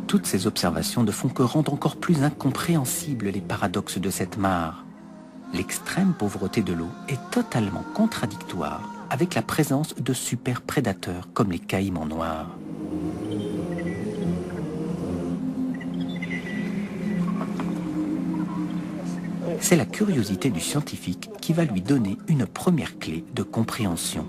Toutes ces observations ne font que rendre encore plus incompréhensibles les paradoxes de cette mare. L'extrême pauvreté de l'eau est totalement contradictoire avec la présence de super prédateurs comme les caïmans noirs. C'est la curiosité du scientifique qui va lui donner une première clé de compréhension.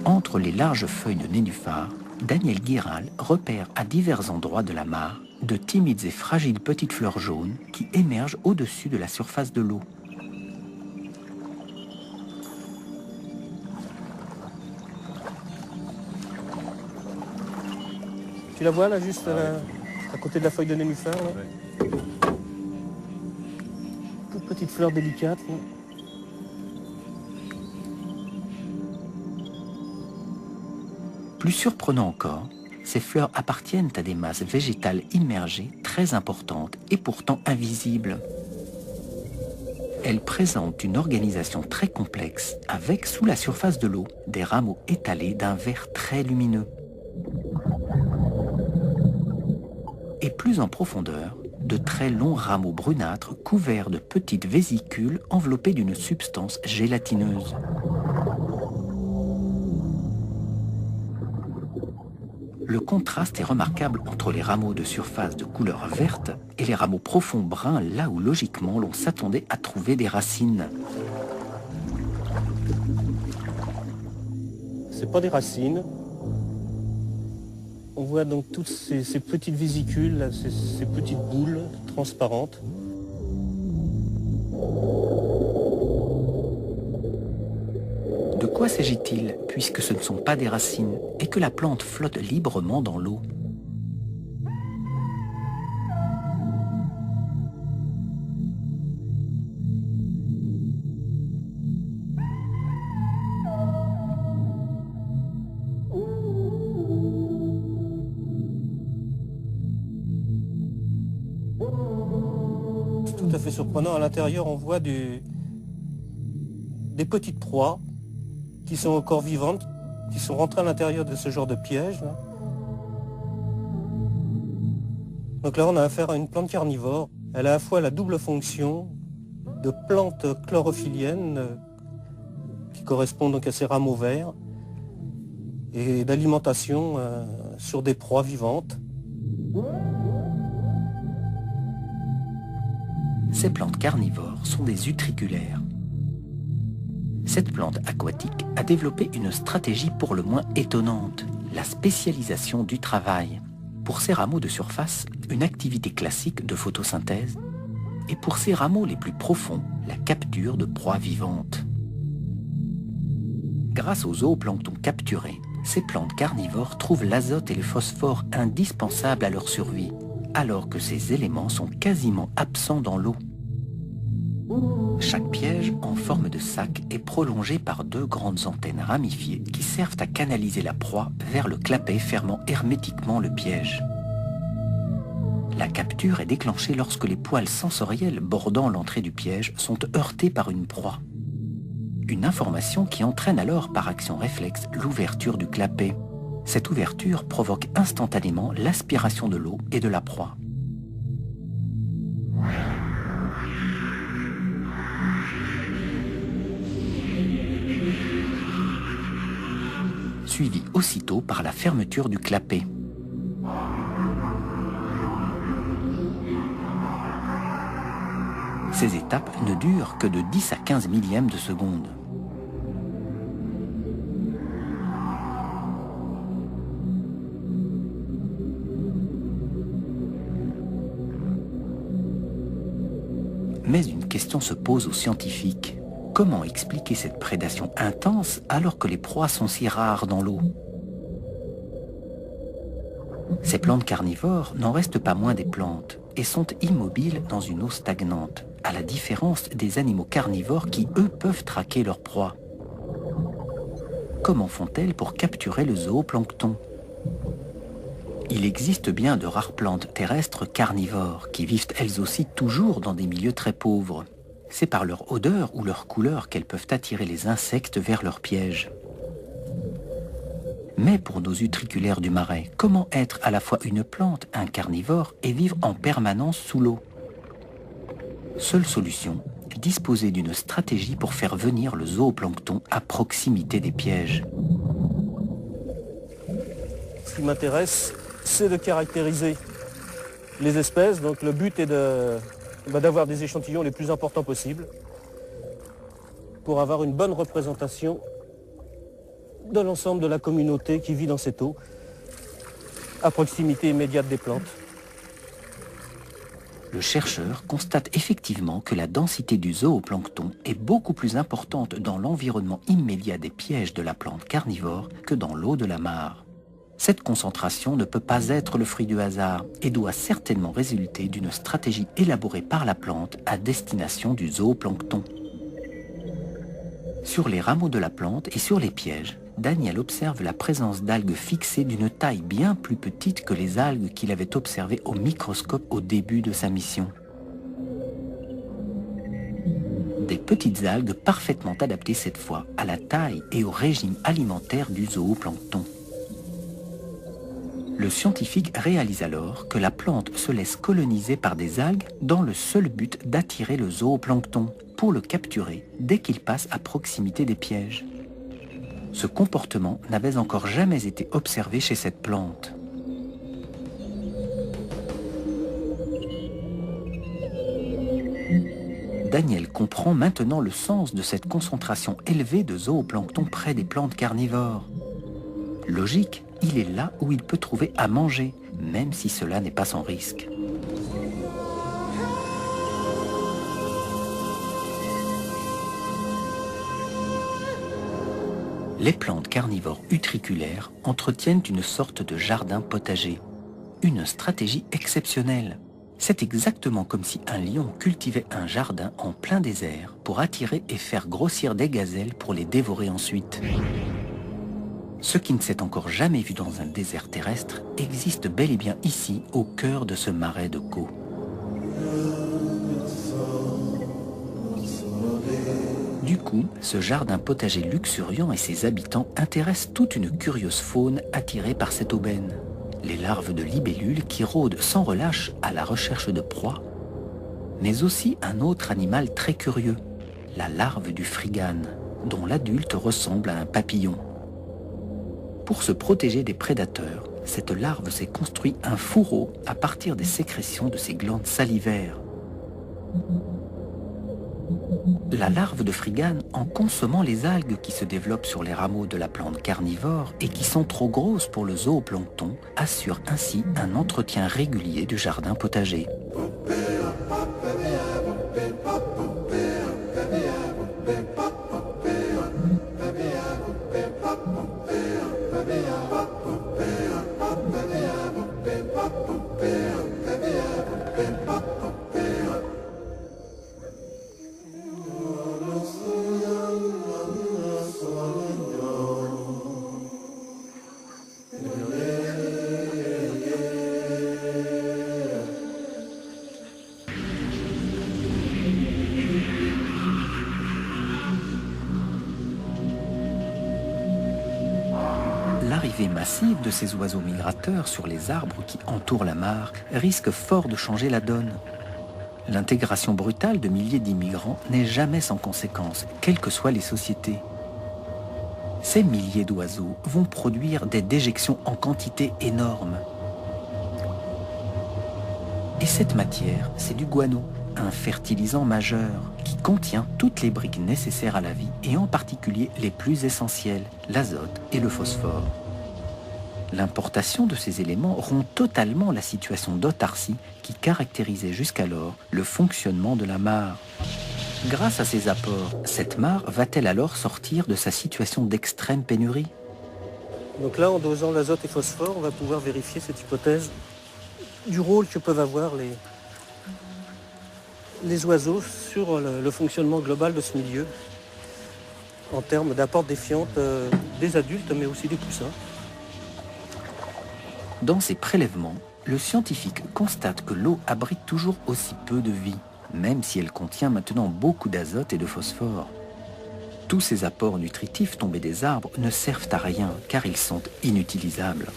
Entre les larges feuilles de nénuphar, Daniel Guiral repère à divers endroits de la mare de timides et fragiles petites fleurs jaunes qui émergent au-dessus de la surface de l'eau. Tu la vois là, juste à côté de la feuille de nénuphar là. Ouais. Toute petite fleur délicate. Là. Plus surprenant encore, ces fleurs appartiennent à des masses végétales immergées très importantes et pourtant invisibles. Elles présentent une organisation très complexe avec, sous la surface de l'eau, des rameaux étalés d'un vert très lumineux. Et plus en profondeur, de très longs rameaux brunâtres couverts de petites vésicules enveloppées d'une substance gélatineuse. Le contraste est remarquable entre les rameaux de surface de couleur verte et les rameaux profonds bruns là où logiquement l'on s'attendait à trouver des racines. C'est pas des racines. On voit donc toutes ces petites vésicules, là, ces petites boules transparentes. De quoi s'agit-il, puisque ce ne sont pas des racines et que la plante flotte librement dans l'eau? C'est tout à fait surprenant. À l'intérieur, on voit des petites proies qui sont encore vivantes, qui sont rentrées à l'intérieur de ce genre de piège. Là. Donc là, on a affaire à une plante carnivore. Elle a à la fois la double fonction de plante chlorophyllienne qui correspond donc à ces rameaux verts et d'alimentation sur des proies vivantes. Ces plantes carnivores sont des utriculaires. Cette plante aquatique a développé une stratégie pour le moins étonnante, la spécialisation du travail. Pour ses rameaux de surface, une activité classique de photosynthèse, et pour ses rameaux les plus profonds, la capture de proies vivantes. Grâce aux zooplanctons capturés, ces plantes carnivores trouvent l'azote et le phosphore indispensables à leur survie, alors que ces éléments sont quasiment absents dans l'eau. Chaque piège, en forme de sac, est prolongé par deux grandes antennes ramifiées qui servent à canaliser la proie vers le clapet fermant hermétiquement le piège. La capture est déclenchée lorsque les poils sensoriels bordant l'entrée du piège sont heurtés par une proie. Une information qui entraîne alors par action réflexe l'ouverture du clapet. Cette ouverture provoque instantanément l'aspiration de l'eau et de la proie. Suivi aussitôt par la fermeture du clapet. Ces étapes ne durent que de 10 à 15 millièmes de seconde. Mais une question se pose aux scientifiques. Comment expliquer cette prédation intense alors que les proies sont si rares dans l'eau? Ces plantes carnivores n'en restent pas moins des plantes et sont immobiles dans une eau stagnante, à la différence des animaux carnivores qui, eux, peuvent traquer leurs proies. Comment font-elles pour capturer le zooplancton? Il existe bien de rares plantes terrestres carnivores qui vivent elles aussi toujours dans des milieux très pauvres. C'est par leur odeur ou leur couleur qu'elles peuvent attirer les insectes vers leurs pièges. Mais pour nos utriculaires du Marais, comment être à la fois une plante, un carnivore et vivre en permanence sous l'eau? Seule solution, disposer d'une stratégie pour faire venir le zooplancton à proximité des pièges. Ce qui m'intéresse, c'est de caractériser les espèces. Donc le but est d'avoir des échantillons les plus importants possibles pour avoir une bonne représentation de l'ensemble de la communauté qui vit dans cette eau, à proximité immédiate des plantes. Le chercheur constate effectivement que la densité du zooplancton est beaucoup plus importante dans l'environnement immédiat des pièges de la plante carnivore que dans l'eau de la mare. Cette concentration ne peut pas être le fruit du hasard et doit certainement résulter d'une stratégie élaborée par la plante à destination du zooplancton. Sur les rameaux de la plante et sur les pièges, Daniel observe la présence d'algues fixées d'une taille bien plus petite que les algues qu'il avait observées au microscope au début de sa mission. Des petites algues parfaitement adaptées cette fois à la taille et au régime alimentaire du zooplancton. Le scientifique réalise alors que la plante se laisse coloniser par des algues dans le seul but d'attirer le zooplancton pour le capturer dès qu'il passe à proximité des pièges. Ce comportement n'avait encore jamais été observé chez cette plante. Daniel comprend maintenant le sens de cette concentration élevée de zooplancton près des plantes carnivores. Logique, il est là où il peut trouver à manger, même si cela n'est pas sans risque. Les plantes carnivores utriculaires entretiennent une sorte de jardin potager. Une stratégie exceptionnelle. C'est exactement comme si un lion cultivait un jardin en plein désert pour attirer et faire grossir des gazelles pour les dévorer ensuite. Ce qui ne s'est encore jamais vu dans un désert terrestre existe bel et bien ici, au cœur de ce marais de Caux. Du coup, ce jardin potager luxuriant et ses habitants intéressent toute une curieuse faune attirée par cette aubaine. Les larves de libellules qui rôdent sans relâche à la recherche de proies, mais aussi un autre animal très curieux, la larve du frigane, dont l'adulte ressemble à un papillon. Pour se protéger des prédateurs, cette larve s'est construit un fourreau à partir des sécrétions de ses glandes salivaires. La larve de frigane, en consommant les algues qui se développent sur les rameaux de la plante carnivore et qui sont trop grosses pour le zooplancton, assure ainsi un entretien régulier du jardin potager. L'arrivée massive de ces oiseaux migrateurs sur les arbres qui entourent la mare risque fort de changer la donne. L'intégration brutale de milliers d'immigrants n'est jamais sans conséquence, quelles que soient les sociétés. Ces milliers d'oiseaux vont produire des déjections en quantité énorme. Et cette matière, c'est du guano, un fertilisant majeur qui contient toutes les briques nécessaires à la vie et en particulier les plus essentielles, l'azote et le phosphore. L'importation de ces éléments rompt totalement la situation d'autarcie qui caractérisait jusqu'alors le fonctionnement de la mare. Grâce à ces apports, cette mare va-t-elle alors sortir de sa situation d'extrême pénurie? Donc là, en dosant l'azote et phosphore, on va pouvoir vérifier cette hypothèse du rôle que peuvent avoir les oiseaux sur le fonctionnement global de ce milieu en termes d'apport défiante des adultes mais aussi des poussins. Dans ses prélèvements, le scientifique constate que l'eau abrite toujours aussi peu de vie, même si elle contient maintenant beaucoup d'azote et de phosphore. Tous ces apports nutritifs tombés des arbres ne servent à rien car ils sont inutilisables.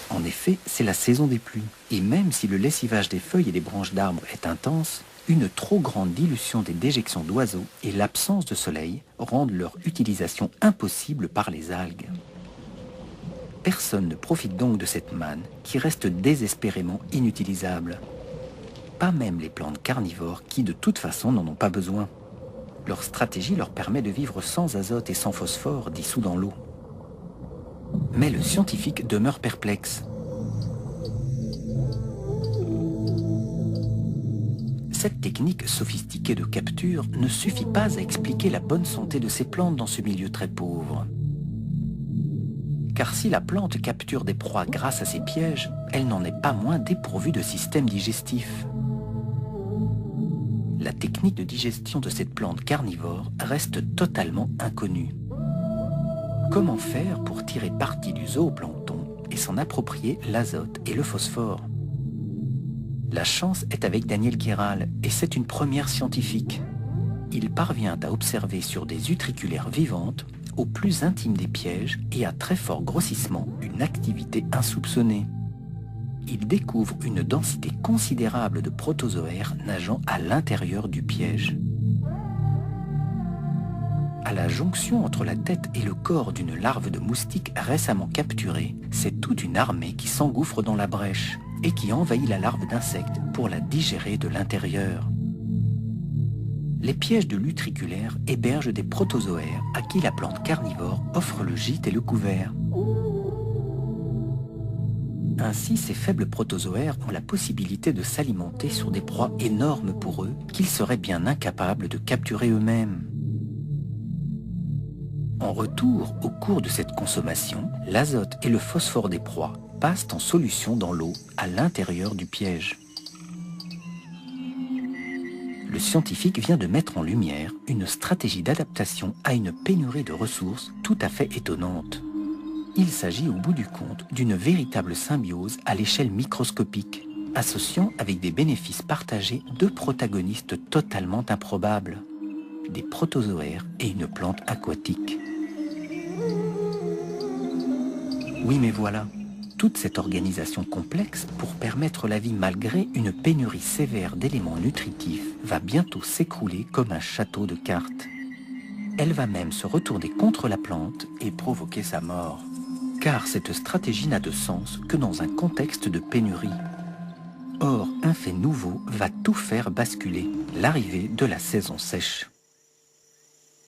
En effet, c'est la saison des pluies, et même si le lessivage des feuilles et des branches d'arbres est intense, une trop grande dilution des déjections d'oiseaux et l'absence de soleil rendent leur utilisation impossible par les algues. Personne ne profite donc de cette manne qui reste désespérément inutilisable. Pas même les plantes carnivores qui de toute façon n'en ont pas besoin. Leur stratégie leur permet de vivre sans azote et sans phosphore dissous dans l'eau. Mais le scientifique demeure perplexe. Cette technique sophistiquée de capture ne suffit pas à expliquer la bonne santé de ces plantes dans ce milieu très pauvre. Car si la plante capture des proies grâce à ses pièges, elle n'en est pas moins dépourvue de système digestif. La technique de digestion de cette plante carnivore reste totalement inconnue. Comment faire pour tirer parti du zooplancton et s'en approprier l'azote et le phosphore? La chance est avec Daniel Guéral et c'est une première scientifique. Il parvient à observer sur des utriculaires vivantes, au plus intime des pièges et à très fort grossissement, une activité insoupçonnée. Il découvre une densité considérable de protozoaires nageant à l'intérieur du piège. À la jonction entre la tête et le corps d'une larve de moustique récemment capturée, c'est toute une armée qui s'engouffre dans la brèche et qui envahit la larve d'insecte pour la digérer de l'intérieur. Les pièges de l'utriculaire hébergent des protozoaires à qui la plante carnivore offre le gîte et le couvert. Ainsi, ces faibles protozoaires ont la possibilité de s'alimenter sur des proies énormes pour eux qu'ils seraient bien incapables de capturer eux-mêmes. En retour, au cours de cette consommation, l'azote et le phosphore des proies passent en solution dans l'eau à l'intérieur du piège. Le scientifique vient de mettre en lumière une stratégie d'adaptation à une pénurie de ressources tout à fait étonnante. Il s'agit au bout du compte d'une véritable symbiose à l'échelle microscopique, associant avec des bénéfices partagés deux protagonistes totalement improbables, des protozoaires et une plante aquatique. Oui, mais voilà, toute cette organisation complexe pour permettre la vie malgré une pénurie sévère d'éléments nutritifs va bientôt s'écrouler comme un château de cartes. Elle va même se retourner contre la plante et provoquer sa mort. Car cette stratégie n'a de sens que dans un contexte de pénurie. Or, un fait nouveau va tout faire basculer, l'arrivée de la saison sèche.